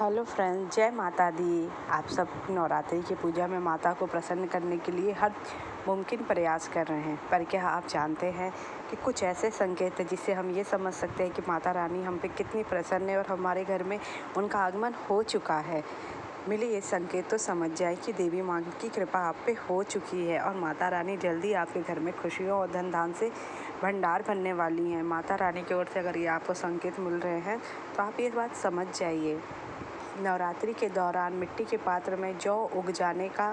Hello friends, जय माता दी। आप सब नवरात्रि की पूजा में माता को प्रसन्न करने के लिए हर मुमकिन प्रयास कर रहे हैं। पर क्या आप जानते हैं कि कुछ ऐसे संकेत हैं जिससे हम ये समझ सकते हैं कि माता रानी हम पे कितनी प्रसन्न है और हमारे घर में उनका आगमन हो चुका है। मिले ये संकेत तो समझ जाए कि देवी माँ की कृपा आप पे हो चुकी है और माता रानी जल्दी आपके घर में खुशियों और धन धान से भंडार भरने वाली हैं। माता रानी की ओर से अगर ये आपको संकेत मिल रहे हैं तो आप ये बात समझ जाइए। नवरात्रि के दौरान मिट्टी के पात्र में जौ उग जाने का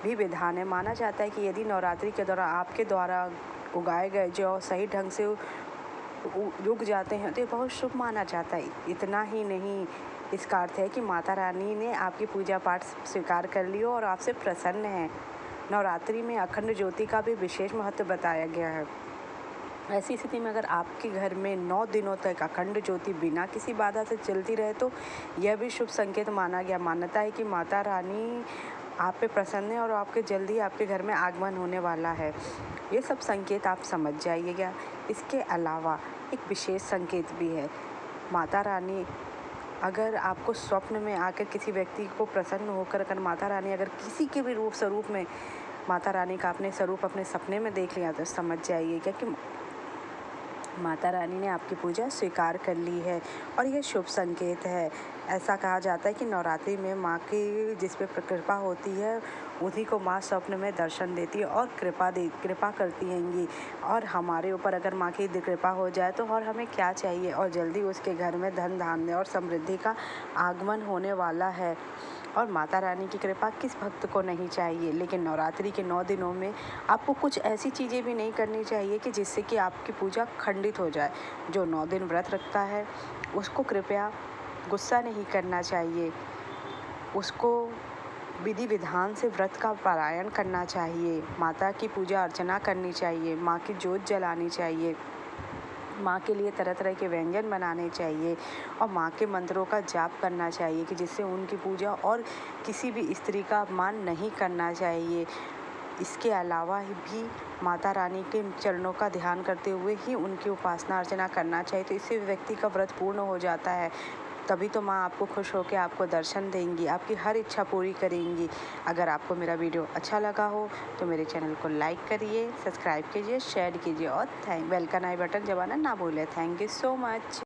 भी विधान है। माना जाता है कि यदि नवरात्रि के दौरान आपके द्वारा उगाए गए जौ सही ढंग से उग जाते हैं तो ये बहुत शुभ माना जाता है। इतना ही नहीं, इसका अर्थ है कि माता रानी ने आपकी पूजा पाठ स्वीकार कर लियो और आपसे प्रसन्न है। नवरात्रि में अखंड ज्योति का भी विशेष महत्व बताया गया है। ऐसी स्थिति में अगर आपके घर में 9 दिनों तक अखंड ज्योति बिना किसी बाधा से चलती रहे तो यह भी शुभ संकेत माना गया। मान्यता है कि माता रानी आप पे प्रसन्न है और आपके जल्दी आपके घर में आगमन होने वाला है। ये सब संकेत आप समझ जाइएगा। इसके अलावा एक विशेष संकेत भी है। माता रानी अगर आपको स्वप्न में आकर किसी व्यक्ति को प्रसन्न होकर अगर माता रानी अगर किसी के भी स्वरूप में माता रानी का अपने स्वरूप अपने सपने में देख लिया तो समझ जाइएगा कि माता रानी ने आपकी पूजा स्वीकार कर ली है और यह शुभ संकेत है। ऐसा कहा जाता है कि नवरात्रि में माँ की जिस पे कृपा होती है उन्हीं को माँ स्वप्न में दर्शन देती है और कृपा करती हैंगी। और हमारे ऊपर अगर माँ की कृपा हो जाए तो और हमें क्या चाहिए, और जल्दी उसके घर में धन धान्य और समृद्धि का आगमन होने वाला है। और माता रानी की कृपा किस भक्त को नहीं चाहिए। लेकिन नवरात्रि के 9 दिनों में आपको कुछ ऐसी चीज़ें भी नहीं करनी चाहिए कि जिससे कि आपकी पूजा खंडित हो जाए। जो 9 दिन व्रत रखता है उसको कृपया गुस्सा नहीं करना चाहिए। उसको विधि विधान से व्रत का पारायण करना चाहिए। माता की पूजा अर्चना करनी चाहिए। माँ की जोत जलानी चाहिए। माँ के लिए तरह तरह के व्यंजन बनाने चाहिए और माँ के मंत्रों का जाप करना चाहिए कि जिससे उनकी पूजा और किसी भी स्त्री का अपमान नहीं करना चाहिए। इसके अलावा भी माता रानी के चरणों का ध्यान करते हुए ही उनकी उपासना अर्चना करना चाहिए। तो इससे व्यक्ति का व्रत पूर्ण हो जाता है। तभी तो माँ आपको खुश होकर आपको दर्शन देंगी, आपकी हर इच्छा पूरी करेंगी। अगर आपको मेरा वीडियो अच्छा लगा हो तो मेरे चैनल को लाइक करिए, सब्सक्राइब कीजिए, शेयर कीजिए और बेल का आई बटन दबाना ना भूलें। Thank you so much.